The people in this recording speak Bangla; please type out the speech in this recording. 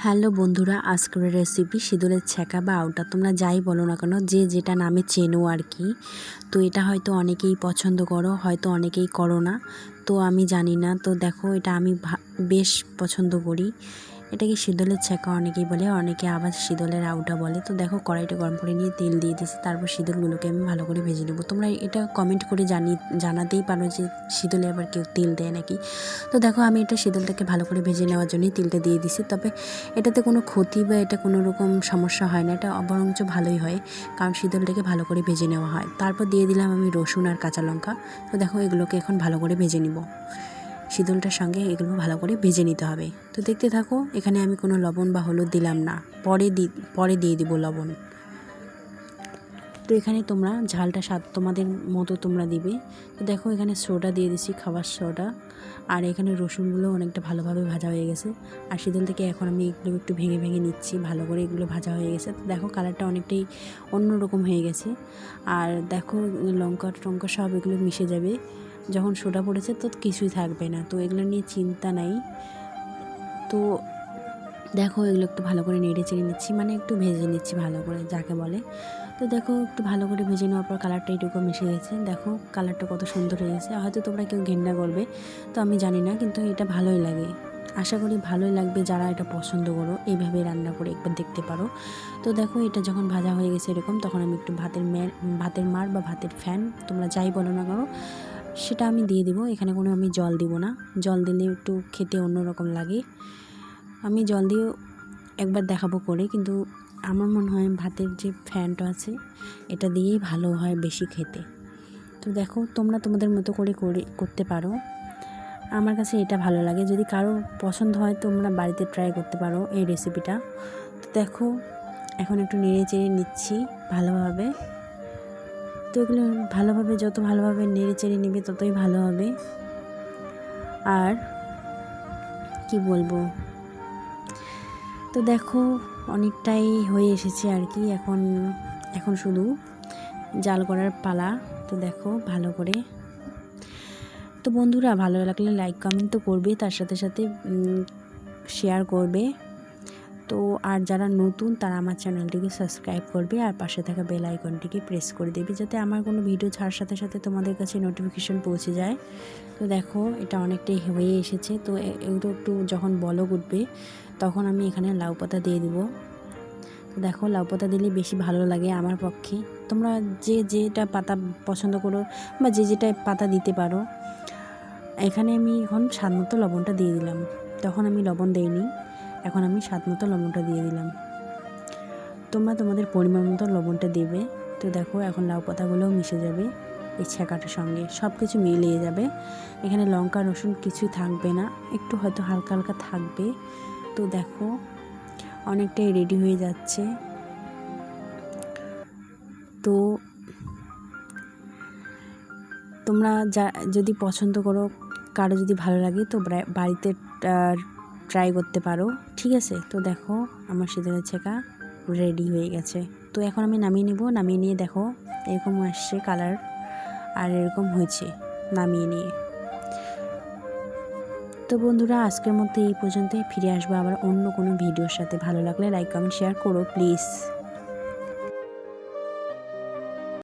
হ্যালো বন্ধুরা, আজকের রেসিপি সিঁদুরের ছ্যাঁকা বা আউটা, তোমরা যাই বলো না কেন, যে যেটা নামে চেনো আর কি। তো এটা হয়তো অনেকেই পছন্দ করো, হয়তো অনেকেই করো না, তো আমি জানি না। তো দেখো, এটা আমি বেশ পছন্দ করি। এটাকে শীতলের ছ্যাঁকা অনেকেই বলে, অনেকে আবার শীতলের আউটা বলে। তো দেখো, কড়াইটা গরম করে নিয়ে তেল দিয়ে দিয়েছি, তারপর শীতলগুলোকে আমি ভালো করে ভেজে নেবো। তোমরা এটা কমেন্ট করে জানাতেই পারো যে শীতলে আবার কেউ তেল দেয় নাকি। তো দেখো, আমি এটা শীতলটাকে ভালো করে ভেজে নেওয়ার জন্যই তেলটা দিয়ে দিছি। তবে এটাতে কোনো ক্ষতি বা এটা কোনো রকম সমস্যা হয় না, এটা বরঞ্চ ভালোই হয়, কারণ শীতলটাকে ভালো করে ভেজে নেওয়া হয়। তারপর দিয়ে দিলাম আমি রসুন আর কাঁচা লঙ্কা। তো দেখো, এগুলোকে এখন ভালো করে ভেজে নিব। শীতলটার সঙ্গে এগুলো ভালো করে ভেজে নিতে হবে। তো দেখতে থাকো, এখানে আমি কোনো লবণ বা হলুদ দিলাম না, পরে দিয়ে দিব লবণ। তো এখানে তোমরা ঝালটা স্বাদ তোমাদের মতো তোমরা দিবে। তো দেখো, এখানে সোডা দিয়ে দিচ্ছি, খাবার সোডা। আর এখানে রসুনগুলো অনেকটা ভালোভাবে ভাজা হয়ে গেছে। আর শীতল থেকে এখন আমি এগুলো একটু ভেঙে ভেঙে নিচ্ছি, ভালো করে এগুলো ভাজা হয়ে গেছে। তো দেখো, কালারটা অনেকটাই অন্যরকম হয়ে গেছে। আর দেখো, লঙ্কা টঙ্কা সব এগুলো মিশে যাবে। যখন সোডা পড়েছে তো কিছুই থাকবে না, তো এগুলো নিয়ে চিন্তা নাই। তো দেখো, এগুলো একটু ভালো করে নেড়ে চেড়ে নিচ্ছি, মানে একটু ভেজে নিচ্ছি ভালো করে, যাকে বলে। তো দেখো, একটু ভালো করে ভেজে নেওয়ার পর কালারটা এইটুকু মিশে গেছে। দেখো, কালারটা কত সুন্দর হয়ে গেছে। হয়তো তোমরা কেউ ঘেন্না করবে, তো আমি জানি না, কিন্তু এটা ভালোই লাগে। আশা করি ভালোই লাগবে। যারা এটা পছন্দ করো, এইভাবে রান্না করে একবার দেখতে পারো। তো দেখো, এটা যখন ভাজা হয়ে গেছে এরকম, তখন আমি একটু ভাতের মার বা ভাতের ফ্যান, তোমরা যাই বলো না করো, সেটা আমি দিয়ে দিব। এখানে কোনো আমি জল দিব না, জল দিলে একটু খেতে অন্যরকম লাগে। আমি জল দিয়ে একবার দেখাবো করে, কিন্তু আমার মনে হয় ভাতের যে ফ্যানটা আছে এটা দিয়েই ভালো হয় বেশি খেতে। তো দেখো, তোমরা তোমাদের মতো করে করতে পারো। আমার কাছে এটা ভালো লাগে। যদি কারো পছন্দ হয়, তোমরা বাড়িতে ট্রাই করতে পারো এই রেসিপিটা। তো দেখো, এখন একটু নেড়ে চেড়ে নিচ্ছি ভালোভাবে। তো এগুলো ভালোভাবে, যত ভালোভাবে নেড়ে চেড়ে নেবে ততই ভালো হবে। আর কি বলবো, তো দেখো, অনেকটাই হয়ে এসেছে আর কি। এখন শুধু জাল করার পালা। তো দেখো, ভালো করে। তো বন্ধুরা, ভালো লাগলে লাইক কমেন্ট তো করবে, তার সাথে সাথে শেয়ার করবে। তো আর যারা নতুন, তারা আমার চ্যানেলটিকে সাবস্ক্রাইব করবে আর পাশে থাকা বেল আইকনটিকে প্রেস করে দেবে, যাতে আমার কোনো ভিডিও ছাড়ার সাথে সাথে তোমাদের কাছে নোটিফিকেশন পৌঁছে যায়। তো দেখো, এটা অনেকটাই হয়ে এসেছে। তো এগুলো একটু যখন বলক উঠবে, তখন আমি এখানে লাউ পাতা দিয়ে দিব। তো দেখো, লাউ পাতা দিলে বেশি ভালো লাগে আমার পক্ষে। তোমরা যে যেটা পাতা পছন্দ করো বা যে যেটা পাতা দিতে পারো। এখানে আমি এখন স্বাদ মতো লবণটা দিয়ে দিলাম। তখন আমি লবণ দেইনি, এখন আমি স্বাদ মতো লবণটা দিয়ে দিলাম। তোমরা তোমাদের পরিমাণ মতো লবণটা দেবে। তো দেখো, এখন লাউ পাতাগুলোও মিশে যাবে এই ছ্যাঁকাটার সঙ্গে, সব কিছু মিলিয়ে যাবে। এখানে লঙ্কা রসুন কিছুই থাকবে না, একটু হয়তো হালকা হালকা থাকবে। তো দেখো, অনেকটাই রেডি হয়ে যাচ্ছে। তো তোমরা যদি পছন্দ করো, কারো যদি ভালো লাগে, তো বাড়িতে ট্রাই করতে পারো, ঠিক আছে। তো দেখো, আমার শীতলের ছ্যাঁকা রেডি হয়ে গেছে। তো এখন আমি নামিয়ে নেব। নামিয়ে নিয়ে দেখো, এরকম আসছে কালার, আর এরকম হয়েছে নামিয়ে নিয়ে। তো বন্ধুরা, আজকের মতো এই পর্যন্তই। ফিরে আসবো আবার অন্য কোনো ভিডিওর সাথে। ভালো লাগলে লাইক কমেন্ট শেয়ার করো প্লিজ।